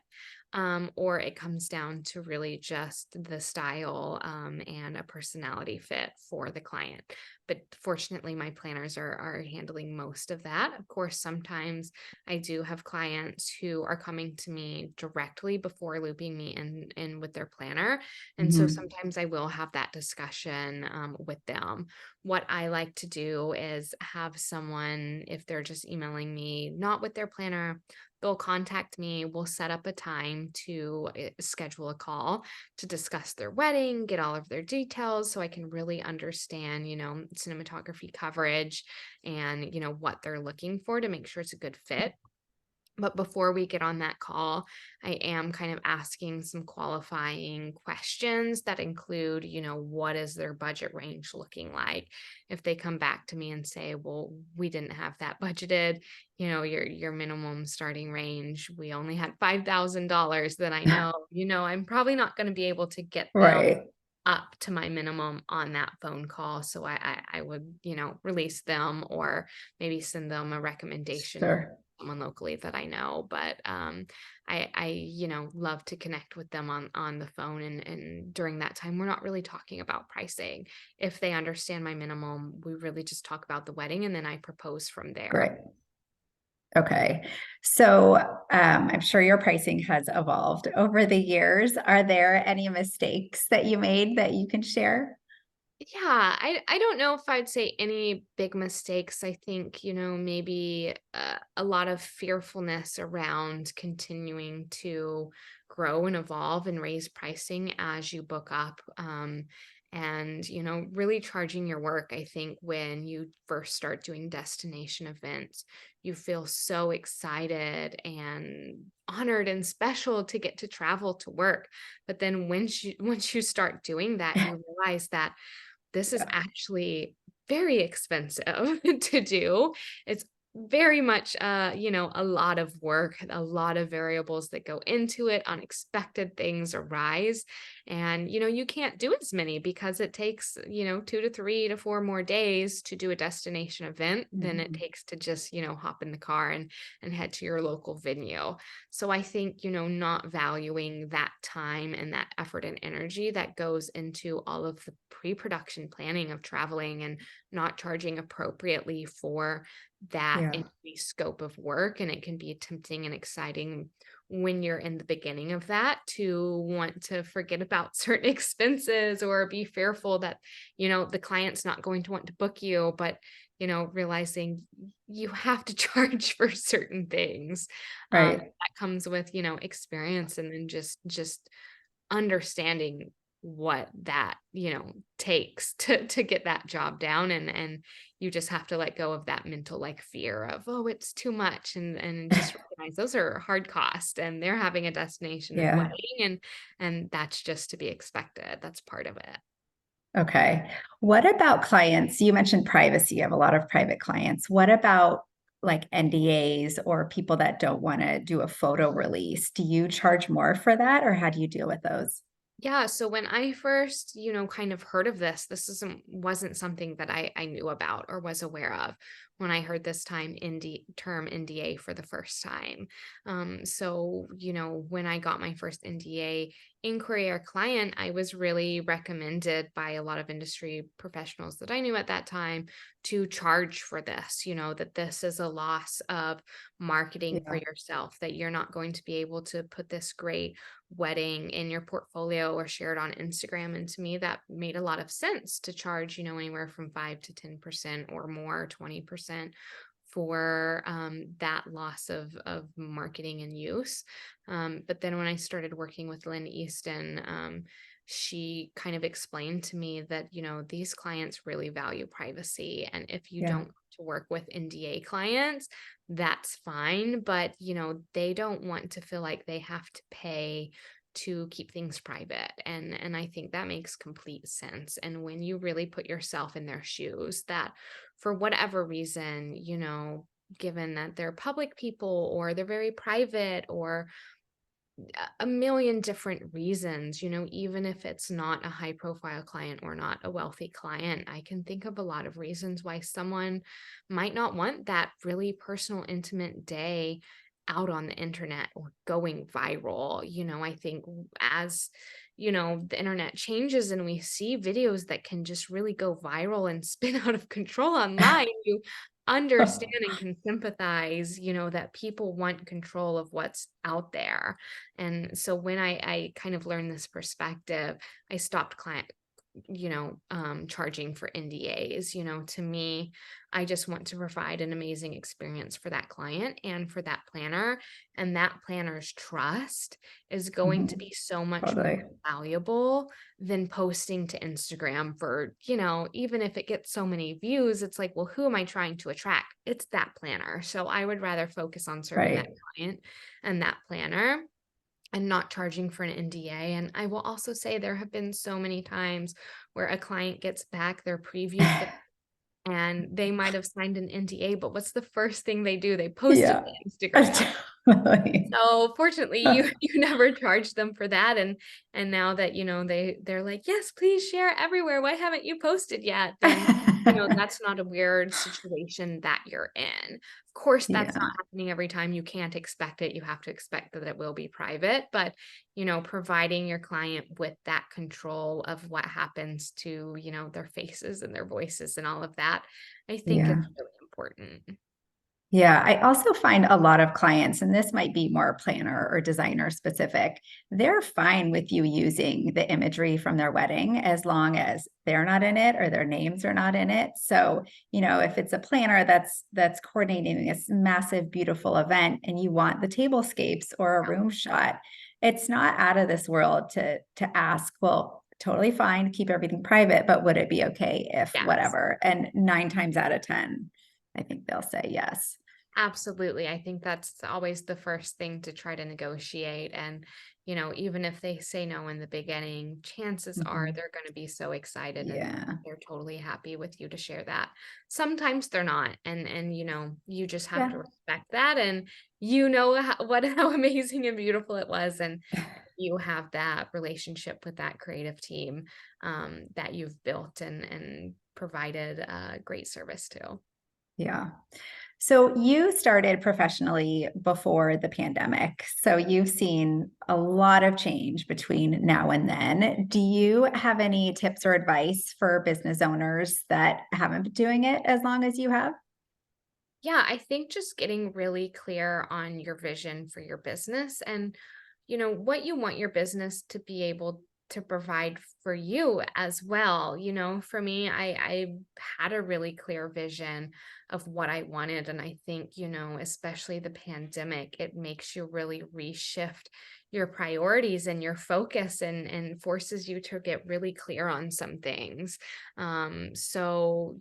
Speaker 2: or it comes down to really just the style, and a personality fit for the client. But fortunately, my planners are handling most of that. Of course, sometimes I do have clients who are coming to me directly before looping me in with their planner. And so
Speaker 1: Mhm.
Speaker 2: sometimes I will have that discussion with them. What I like to do is have someone, if they're just emailing me, not with their planner, they'll contact me. We'll set up a time to schedule a call to discuss their wedding, get all of their details so I can really understand, cinematography coverage and, what they're looking for to make sure it's a good fit. But before we get on that call, I am kind of asking some qualifying questions that include, what is their budget range looking like? If they come back to me and say, well, we didn't have that budgeted, your minimum starting range, we only had $5,000, then I know, I'm probably not going to be able to get them
Speaker 1: Right.
Speaker 2: up to my minimum on that phone call. So I would, release them or maybe send them a recommendation,
Speaker 1: Sure.
Speaker 2: someone locally that I know. But I love to connect with them on the phone, and during that time we're not really talking about pricing. If they understand my minimum, we really just talk about the wedding and then I propose from there.
Speaker 1: Great. Okay. So I'm sure your pricing has evolved over the years. Are there any mistakes that you made that you can share?
Speaker 2: Yeah, I don't know if I'd say any big mistakes. I think, maybe a lot of fearfulness around continuing to grow and evolve and raise pricing as you book up. and, really charging your work. I think when you first start doing destination events, you feel so excited and honored and special to get to travel to work. But then once you start doing that, you realize that this is
Speaker 1: Yeah.
Speaker 2: actually very expensive to do. It's very much, a lot of work, a lot of variables that go into it, unexpected things arise. And, you can't do as many because it takes, 2 to 3 to 4 more days to do a destination event than it
Speaker 1: Mhm.
Speaker 2: takes to just, hop in the car and head to your local venue. So I think, not valuing that time and that effort and energy that goes into all of the pre-production planning of traveling and not charging appropriately for that
Speaker 1: Yeah.
Speaker 2: increased scope of work. And it can be tempting and exciting when you're in the beginning of that to want to forget about certain expenses or be fearful that, the client's not going to want to book you, but, realizing you have to charge for certain things.
Speaker 1: Right.
Speaker 2: That comes with, experience, and then just understanding what that, takes to get that job down. And you just have to let go of that mental like fear of, oh, it's too much, and just recognize those are hard costs and they're having a destination and
Speaker 1: Yeah.
Speaker 2: wedding, and that's just to be expected. That's part of it.
Speaker 1: Okay. What about clients? You mentioned privacy. You have a lot of private clients. What about like NDAs or people that don't want to do a photo release? Do you charge more for that, or how do you deal with those?
Speaker 2: Yeah, so when I first, kind of heard of this wasn't something that I knew about or was aware of when I heard this term NDA for the first time. So, when I got my first NDA inquiry or client, I was really recommended by a lot of industry professionals that I knew at that time to charge for this, that this is a loss of marketing for
Speaker 1: Yeah.
Speaker 2: yourself, that you're not going to be able to put this great wedding in your portfolio or share it on Instagram. And to me, that made a lot of sense to charge, anywhere from 5 to 10% or more, 20% for that loss of marketing and use. But then when I started working with Lynn Easton, she kind of explained to me that, these clients really value privacy. And if you
Speaker 1: Yeah.
Speaker 2: don't want to work with NDA clients, that's fine. But, they don't want to feel like they have to pay to keep things private. And I think that makes complete sense. And when you really put yourself in their shoes, that for whatever reason, given that they're public people or they're very private or a million different reasons, even if it's not a high profile client or not a wealthy client, I can think of a lot of reasons why someone might not want that really personal, intimate day out on the internet or going viral. I think as the internet changes and we see videos that can just really go viral and spin out of control online, you understand and can sympathize, that people want control of what's out there. And so when I kind of learned this perspective, I stopped charging for NDAs. To me, I just want to provide an amazing experience for that client and for that planner. And that planner's trust is going to
Speaker 1: Mhm.
Speaker 2: be so much more
Speaker 1: Totally.
Speaker 2: valuable than posting to Instagram for, even if it gets so many views, it's like, well, who am I trying to attract? It's that planner. So I would rather focus on serving that
Speaker 1: Right.
Speaker 2: client and that planner and not charging for an NDA. And I will also say there have been so many times where a client gets back their preview and they might have signed an NDA, but what's the first thing they do? They post it
Speaker 1: Yeah.
Speaker 2: to Instagram.
Speaker 1: Totally.
Speaker 2: So fortunately, you never charged them for that, and now that, they're like, "Yes, please share everywhere. Why haven't you posted yet?" Then, that's not a weird situation that you're in. Of course, that's not
Speaker 1: Yeah.
Speaker 2: happening every time. You can't expect it. You have to expect that it will be private, but, providing your client with that control of what happens to, their faces and their voices and all of that, I think is
Speaker 1: Yeah.
Speaker 2: really important.
Speaker 1: Yeah, I also find a lot of clients, and this might be more planner or designer specific, they're fine with you using the imagery from their wedding as long as they're not in it or their names are not in it. So, if it's a planner that's coordinating this massive, beautiful event and you want the tablescapes or a room shot, it's not out of this world to ask, well, totally fine, keep everything private, but would it be okay if
Speaker 2: Yes.
Speaker 1: whatever? And 9 times out of 10, I think they'll say yes.
Speaker 2: Absolutely. I think that's always the first thing to try to negotiate. And, even if they say no in the beginning, chances are
Speaker 1: Mhm.
Speaker 2: they're going to be so excited and
Speaker 1: Yeah.
Speaker 2: they're totally happy with you to share that. Sometimes they're not. And, you just have
Speaker 1: Yeah.
Speaker 2: to respect that. And you know how amazing and beautiful it was. And you have that relationship with that creative team that you've built and provided great service to.
Speaker 1: Yeah. So you started professionally before the pandemic. So you've seen a lot of change between now and then. Do you have any tips or advice for business owners that haven't been doing it as long as you have?
Speaker 2: Yeah, I think just getting really clear on your vision for your business and, what you want your business to be able to provide for you as well. For me, I had a really clear vision of what I wanted. And I think, especially the pandemic, it makes you really reshift your priorities and your focus and forces you to get really clear on some things. So,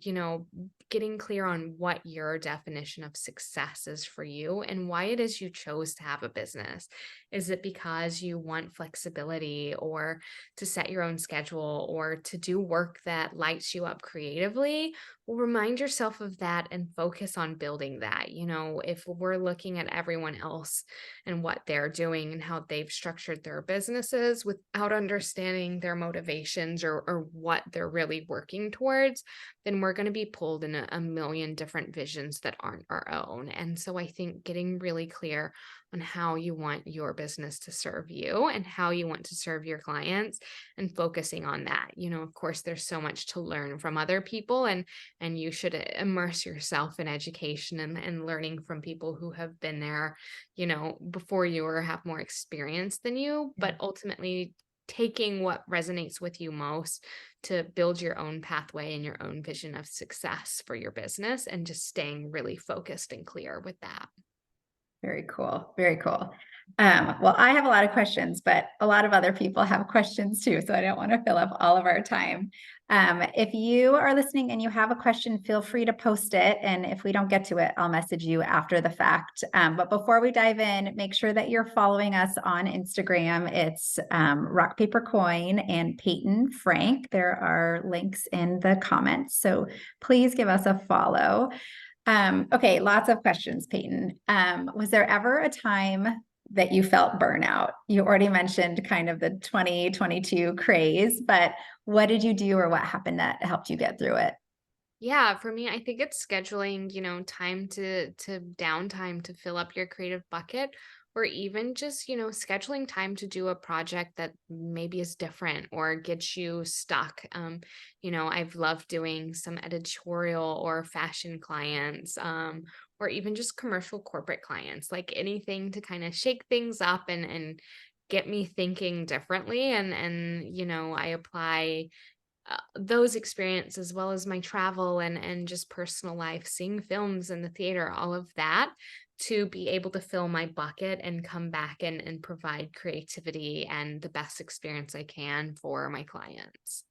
Speaker 2: getting clear on what your definition of success is for you and why it is you chose to have a business. Is it because you want flexibility or to set your own schedule or to do work that lights you up creatively? Well, remind yourself of that and focus on building that. If we're looking at everyone else and what they're doing and how they've structured their businesses without understanding their motivations or what they're really working towards, then we're going to be pulled in a million different visions that aren't our own. And so I think getting really clear on how you want your business to serve you and how you want to serve your clients and focusing on that. Of course, there's so much to learn from other people and you should immerse yourself in education and learning from people who have been there, before you or have more experience than you,
Speaker 1: Yeah.
Speaker 2: but ultimately taking what resonates with you most to build your own pathway and your own vision of success for your business and just staying really focused and clear with that.
Speaker 1: Very cool. Very cool. Well, I have a lot of questions, but a lot of other people have questions too. So I don't want to fill up all of our time. If you are listening and you have a question, feel free to post it. And if we don't get to it, I'll message you after the fact. But before we dive in, make sure that you're following us on Instagram. It's Rock Paper Coin and Peyton Frank. There are links in the comments. So please give us a follow. Okay, lots of questions, Peyton. Was there ever a time that you felt burnout? You already mentioned kind of the 2022 craze, but what did you do or what happened that helped you get through it?
Speaker 2: Yeah, for me, I think it's scheduling, time to downtime to fill up your creative bucket, or even just, scheduling time to do a project that maybe is different or gets you stuck. I've loved doing some editorial or fashion clients, or even just commercial corporate clients, like anything to kind of shake things up and get me thinking differently. And I apply those experiences as well as my travel and just personal life, seeing films in the theater, all of that to be able to fill my bucket and come back and provide creativity and the best experience I can for my clients.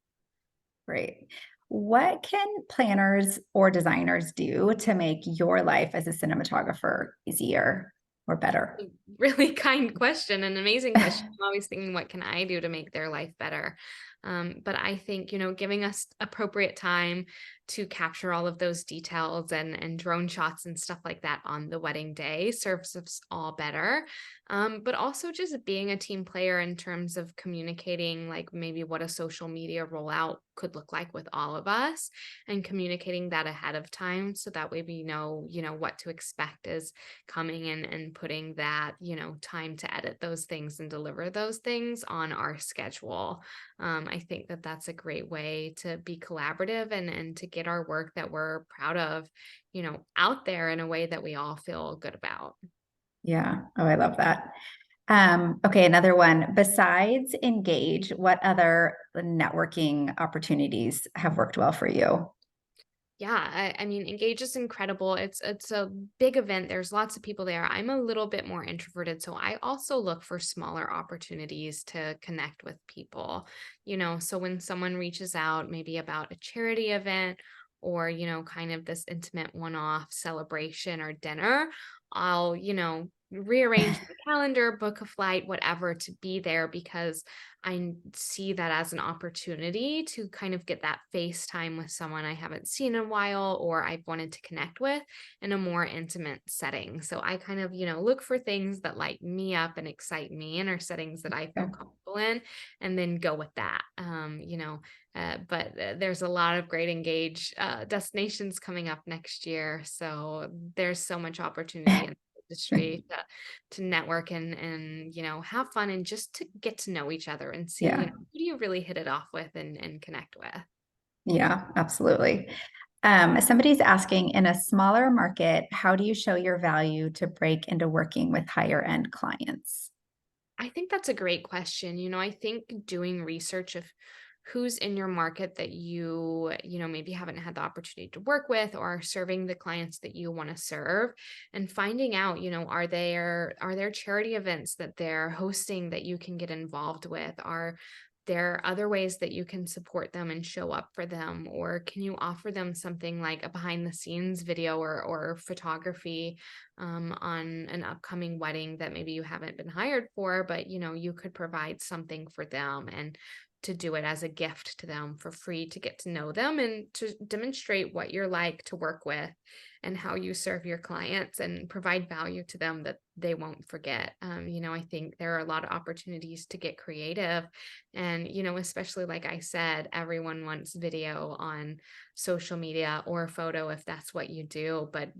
Speaker 1: Great. What can planners or designers do to make your life as a cinematographer easier or better?
Speaker 2: Really kind question, an amazing question. I'm always thinking, what can I do to make their life better? But I think, giving us appropriate time to capture all of those details and drone shots and stuff like that on the wedding day serves us all better. But also just being a team player in terms of communicating, like maybe what a social media rollout could look like with all of us and communicating that ahead of time so that way we know, what to expect is coming in and putting that, time to edit those things and deliver those things on our schedule. I think that that's a great way to be collaborative and to get our work that we're proud of, out there in a way that we all feel good about.
Speaker 1: Yeah. Oh, I love that. Okay, another one. Besides Engage, what other networking opportunities have worked well for you?
Speaker 2: Yeah, I mean, Engage is incredible. It's a big event. There's lots of people there. I'm a little bit more introverted, so I also look for smaller opportunities to connect with people. So when someone reaches out maybe about a charity event or, kind of this intimate one-off celebration or dinner, I'll, rearrange my calendar, book a flight, whatever to be there because see that as an opportunity to kind of get that face time with someone I haven't seen in a while or I've wanted to connect with in a more intimate setting. So I kind of, look for things that light me up and excite me and are settings that I feel
Speaker 1: Okay.
Speaker 2: comfortable in and then go with that. But there's a lot of great Engage destinations coming up next year. So there's so much opportunity in the industry to network and have fun and just to get to know each other and see
Speaker 1: Yeah.
Speaker 2: who do you really hit it off with and connect with.
Speaker 1: Yeah, absolutely. Somebody's asking, in a smaller market, how do you show your value to break into working with higher end clients?
Speaker 2: I think that's a great question. I think doing research of who's in your market that maybe haven't had the opportunity to work with or serving the clients that you want to serve and finding out, are there charity events that they're hosting that you can get involved with? Are there other ways that you can support them and show up for them? Or can you offer them something like a behind the scenes video or photography on an upcoming wedding that maybe you haven't been hired for, but you could provide something for them and to do it as a gift to them for free to get to know them and to demonstrate what you're like to work with and how you serve your clients and provide value to them that they won't forget. I think there are a lot of opportunities to get creative. And, especially like I said, everyone wants video on social media or photo if that's what you do. But,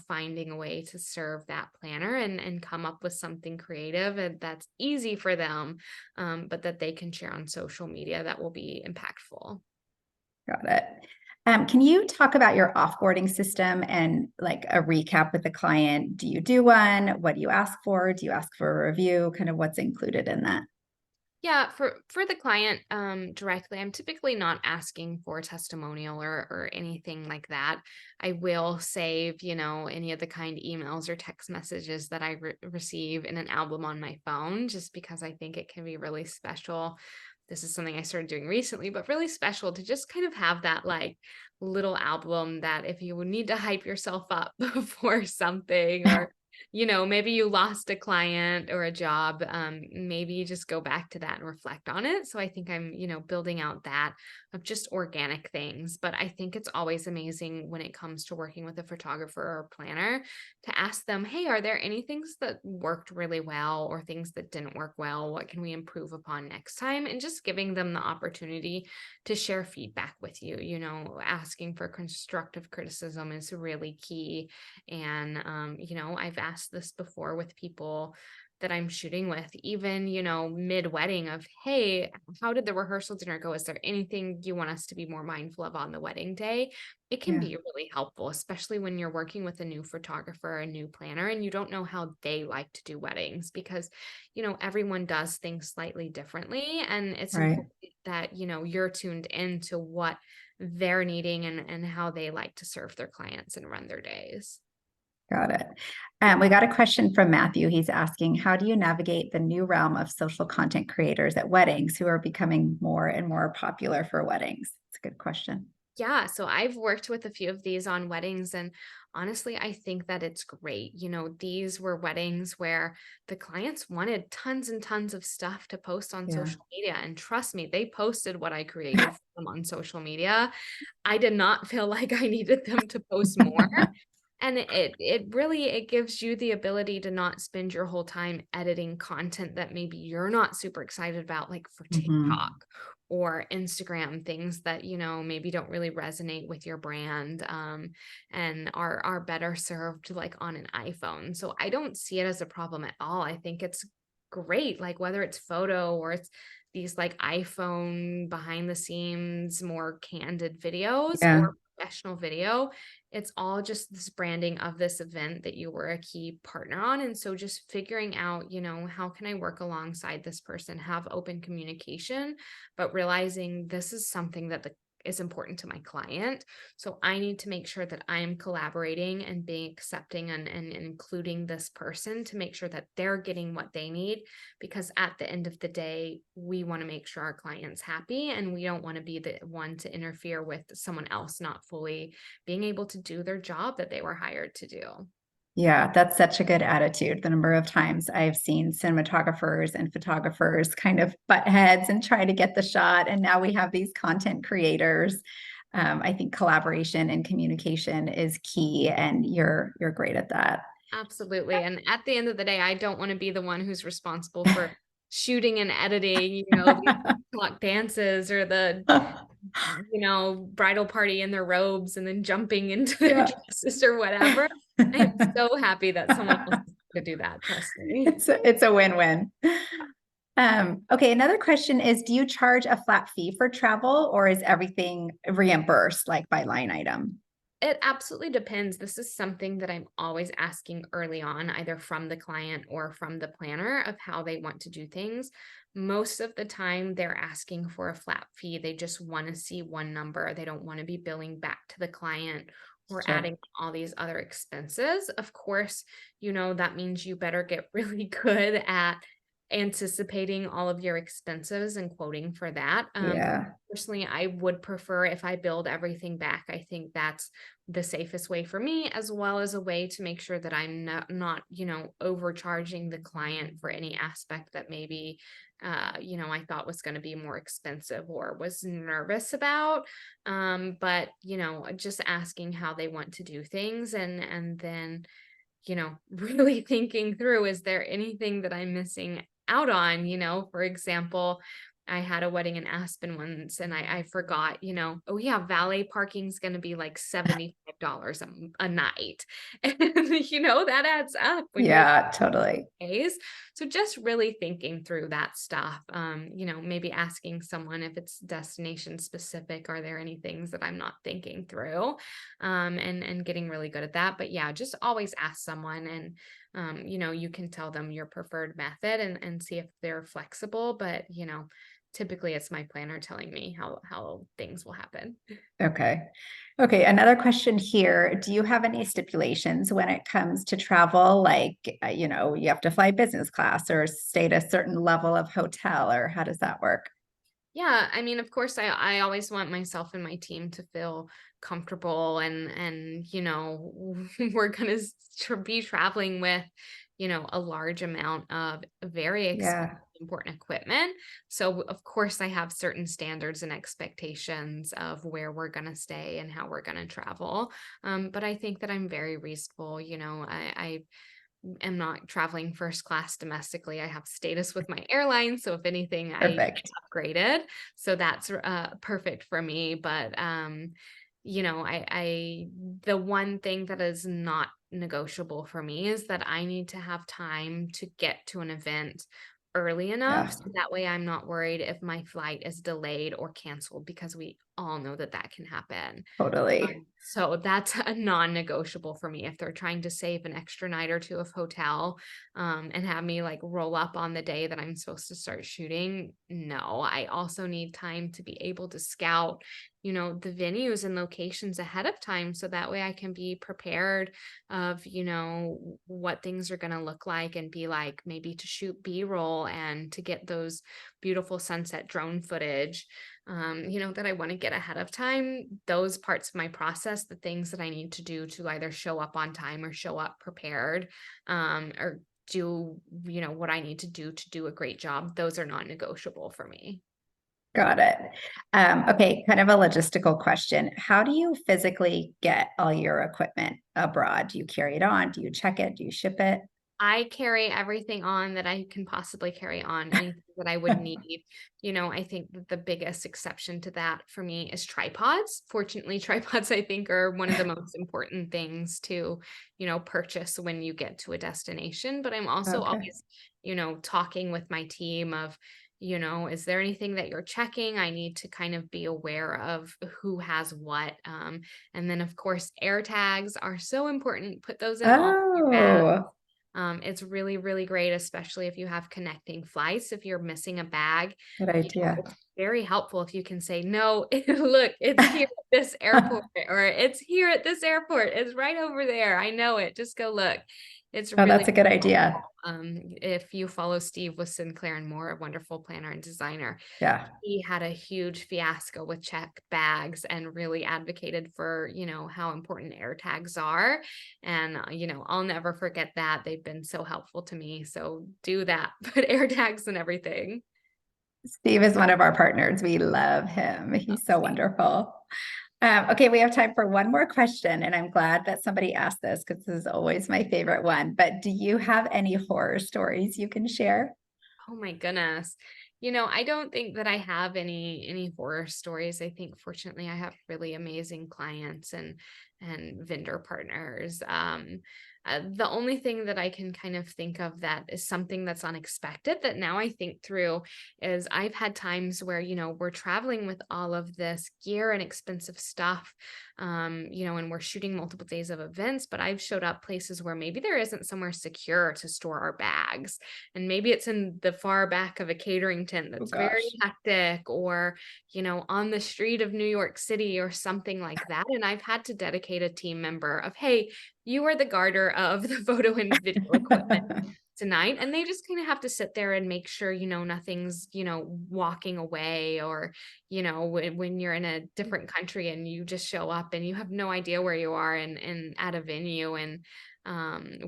Speaker 2: finding a way to serve that planner and come up with something creative and that's easy for them, but that they can share on social media that will be impactful.
Speaker 1: Got it. Can you talk about your offboarding system and like a recap with the client? Do you do one? What do you ask for? Do you ask for a review? Kind of what's included in that?
Speaker 2: Yeah, for the client directly, I'm typically not asking for a testimonial or anything like that. I will save, any of the kind emails or text messages that I receive in an album on my phone, just because I think it can be really special. This is something I started doing recently, but really special to just kind of have that like little album that if you would need to hype yourself up for something or maybe you lost a client or a job. Maybe you just go back to that and reflect on it. So I think I'm, building out that of just organic things. But I think it's always amazing when it comes to working with a photographer or planner to ask them, hey, are there any things that worked really well or things that didn't work well? What can we improve upon next time? And just giving them the opportunity to share feedback with you, asking for constructive criticism is really key and, I've asked this before with people that I'm shooting with, even, mid wedding of, hey, how did the rehearsal dinner go? Is there anything you want us to be more mindful of on the wedding day? It can
Speaker 1: Yeah,
Speaker 2: be really helpful, especially when you're working with a new photographer, a new planner, and you don't know how they like to do weddings because, everyone does things slightly differently. And it's
Speaker 1: right.
Speaker 2: important that, you're tuned into what they're needing and how they like to serve their clients and run their days.
Speaker 1: Got it. We got a question from Matthew. He's asking, how do you navigate the new realm of social content creators at weddings who are becoming more and more popular for weddings? It's a good question.
Speaker 2: Yeah, so I've worked with a few of these on weddings, and honestly, I think that it's great. These were weddings where the clients wanted tons and tons of stuff to post on
Speaker 1: Yeah.
Speaker 2: social media. And trust me, they posted what I created for them on social media. I did not feel like I needed them to post more. And it gives you the ability to not spend your whole time editing content that maybe you're not super excited about, like for TikTok
Speaker 1: Mhm.
Speaker 2: or Instagram, things that, maybe don't really resonate with your brand, and are better served like on an iPhone. So I don't see it as a problem at all. I think it's great, like whether it's photo or it's these like iPhone behind the scenes, more candid videos
Speaker 1: Yeah,
Speaker 2: or professional video, it's all just this branding of this event that you were a key partner on. And so just figuring out, how can I work alongside this person, have open communication, but realizing this is something that the is important to my client. So I need to make sure that I'm collaborating and being accepting and including this person to make sure that they're getting what they need. Because at the end of the day, we want to make sure our client's happy, and we don't want to be the one to interfere with someone else not fully being able to do their job that they were hired to do.
Speaker 1: Yeah, that's such a good attitude. The number of times I've seen cinematographers and photographers kind of butt heads and try to get the shot. And now we have these content creators. I think collaboration and communication is key, and you're great at that.
Speaker 2: Absolutely. And at the end of the day, I don't want to be the one who's responsible for shooting and editing, these TikTok dances or the, bridal party in their robes and then jumping into their
Speaker 1: Yeah.
Speaker 2: dresses or whatever. I am so happy that someone else is going to do that. Trust me.
Speaker 1: It's a win-win. Okay, another question is, do you charge a flat fee for travel, or is everything reimbursed like by line item?
Speaker 2: It absolutely depends. This is something that I'm always asking early on, either from the client or from the planner, of how they want to do things. Most of the time, they're asking for a flat fee. They just want to see one number. They don't want to be billing back to the client or
Speaker 1: Sure.
Speaker 2: adding all these other expenses. Of course, that means you better get really good at anticipating all of your expenses and quoting for that.
Speaker 1: Yeah,
Speaker 2: Personally, I would prefer if I build everything back. I think that's the safest way for me, as well as a way to make sure that I'm not overcharging the client for any aspect that maybe, I thought was going to be more expensive or was nervous about. But, just asking how they want to do things, and then, really thinking through, is there anything that I'm missing out on? For example, I had a wedding in Aspen once and I forgot, oh yeah, valet parking's going to be like $75 a night. And, that adds up when you're
Speaker 1: yeah, totally.
Speaker 2: days. So just really thinking through that stuff. Maybe asking someone if it's destination specific, are there any things that I'm not thinking through? And getting really good at that. But yeah, just always ask someone, and you can tell them your preferred method and see if they're flexible. But typically it's my planner telling me how things will happen.
Speaker 1: Okay. Okay, another question here. Do you have any stipulations when it comes to travel? Like, you have to fly business class or stay at a certain level of hotel, or how does that work?
Speaker 2: Yeah, I mean, of course, I always want myself and my team to feel comfortable, and we're gonna be traveling with a large amount of very expensive,
Speaker 1: Yeah,
Speaker 2: important equipment. So of course, I have certain standards and expectations of where we're gonna stay and how we're gonna travel. But I think that I'm very reasonable. I am not traveling first class domestically. I have status with my airline, so if anything, I get
Speaker 1: perfect.
Speaker 2: upgraded. So that's perfect for me. But I the one thing that is not negotiable for me is that I need to have time to get to an event early enough,
Speaker 1: Yeah,
Speaker 2: so that way I'm not worried if my flight is delayed or canceled, because we all know that that can happen.
Speaker 1: totally.
Speaker 2: So that's a non-negotiable for me. If they're trying to save an extra night or two of hotel, and have me like roll up on the day that I'm supposed to start shooting, no. I also need time to be able to scout, the venues and locations ahead of time, so that way I can be prepared of, what things are going to look like, and be like, maybe to shoot B-roll and to get those beautiful sunset drone footage, that I want to get ahead of time. Those parts of my process, the things that I need to do to either show up on time or show up prepared, or do, what I need to do a great job, those are not negotiable for me.
Speaker 1: Got it. Okay, kind of a logistical question. How do you physically get all your equipment abroad? Do you carry it on? Do you check it? Do you ship it?
Speaker 2: I carry everything on that I can possibly carry on, anything that I would need. I think that the biggest exception to that for me is tripods. Fortunately, tripods, I think, are one of the most important things to, purchase when you get to a destination. But I'm also
Speaker 1: Okay.
Speaker 2: always, talking with my team of, is there anything that you're checking? I need to kind of be aware of who has what. And then, of course, air tags are so important. Put those in all your bags.
Speaker 1: Oh,
Speaker 2: It's really, really great, especially if you have connecting flights. If you're missing a bag,
Speaker 1: Good idea.
Speaker 2: it's very helpful if you can say, no, look, it's here at this airport, or it's here at this airport. It's right over there. I know it. Just go look. It's
Speaker 1: Oh,
Speaker 2: really
Speaker 1: that's a good idea.
Speaker 2: if you follow Steve with Sinclair and Moore, a wonderful planner and designer,
Speaker 1: Yeah.
Speaker 2: he had a huge fiasco with check bags and really advocated for, how important air tags are. And, I'll never forget that. They've been so helpful to me. So do that, put air tags and everything.
Speaker 1: Steve is one of our partners. We love him.
Speaker 2: Oh,
Speaker 1: He's so
Speaker 2: Steve.
Speaker 1: wonderful. Okay, we have time for one more question, and I'm glad that somebody asked this because this is always my favorite one. But do you have any horror stories you can share?
Speaker 2: Oh my goodness. I don't think that I have any horror stories. I think fortunately I have really amazing clients and vendor partners. The only thing that I can kind of think of that is something that's unexpected that now I think through is I've had times where, we're traveling with all of this gear and expensive stuff, and we're shooting multiple days of events, but I've showed up places where maybe there isn't somewhere secure to store our bags. And maybe it's in the far back of a catering tent
Speaker 1: Oh
Speaker 2: that's very
Speaker 1: gosh.
Speaker 2: hectic, or, on the street of New York City or something like that. And I've had to dedicate a team member of, hey, you are the garter of the photo and video equipment tonight. And they just kind of have to sit there and make sure, nothing's, walking away, or, when you're in a different country and you just show up and you have no idea where you are and at a venue, and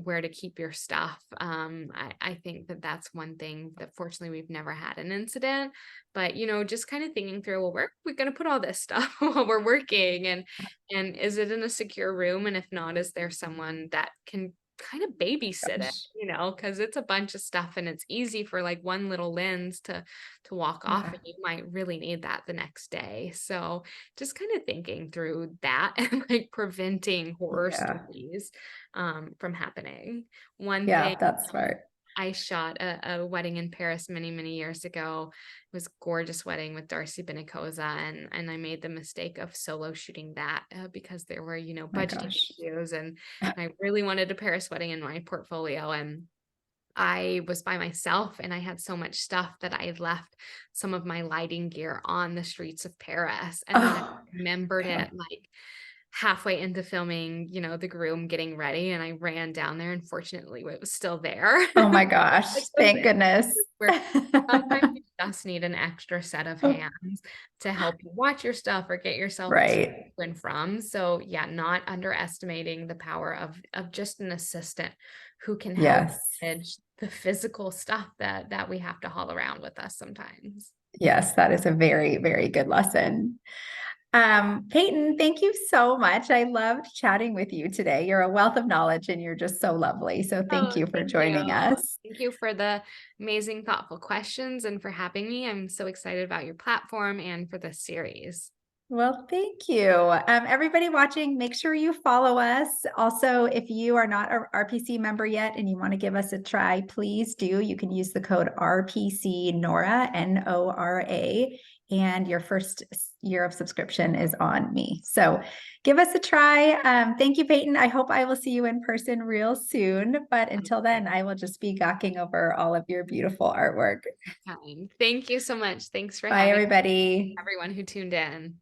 Speaker 2: where to keep your stuff. I think that that's one thing that fortunately we've never had an incident, but just kind of thinking through, well, where are we going to put all this stuff while we're working, and is it in a secure room? And if not, is there someone that can kind of babysit it,
Speaker 1: Gosh.
Speaker 2: because it's a bunch of stuff and it's easy for like one little lens to walk off,
Speaker 1: Yeah.
Speaker 2: and you might really need that the next day. So just kind of thinking through that and like preventing horror
Speaker 1: Yeah.
Speaker 2: stories from happening. One thing,
Speaker 1: Yeah, that's smart.
Speaker 2: I shot a wedding in Paris many, many years ago. It was a gorgeous wedding with Darcy Benicosa, and I made the mistake of solo shooting that because there were,
Speaker 1: My
Speaker 2: budgeting
Speaker 1: gosh.
Speaker 2: issues, and I really wanted a Paris wedding in my portfolio, and I was by myself and I had so much stuff that I had left some of my lighting gear on the streets of Paris. And then I
Speaker 1: Oh,
Speaker 2: remembered it
Speaker 1: God.
Speaker 2: like halfway into filming, the groom getting ready, and I ran down there, and fortunately it was still there.
Speaker 1: Oh my gosh.
Speaker 2: Like those
Speaker 1: Thank goodness.
Speaker 2: where sometimes you just need an extra set of hands to help you watch your stuff or get yourself to
Speaker 1: Right.
Speaker 2: and from. So yeah, not underestimating the power of just an assistant who can help
Speaker 1: Yes.
Speaker 2: manage the physical stuff that we have to haul around with us sometimes.
Speaker 1: Yes, that is a very, very good lesson. Peyton, thank you so much. I loved chatting with you today. You're a wealth of knowledge and you're just so lovely. So thank
Speaker 2: Oh,
Speaker 1: you for
Speaker 2: thank you.
Speaker 1: joining us.
Speaker 2: Thank you for the amazing, thoughtful questions and for having me. I'm so excited about your platform and for this series.
Speaker 1: Well, thank you. Everybody watching, make sure you follow us. Also, if you are not a RPC member yet and you want to give us a try, please do. You can use the code RPC NORA, NORA, and your first year of subscription is on me. So give us a try. Thank you, Peyton. I hope I will see you in person real soon. But until then, I will just be gawking over all of your beautiful artwork.
Speaker 2: Fine. Thank you so much. Thanks for
Speaker 1: Bye,
Speaker 2: having
Speaker 1: everybody.
Speaker 2: everyone who tuned in.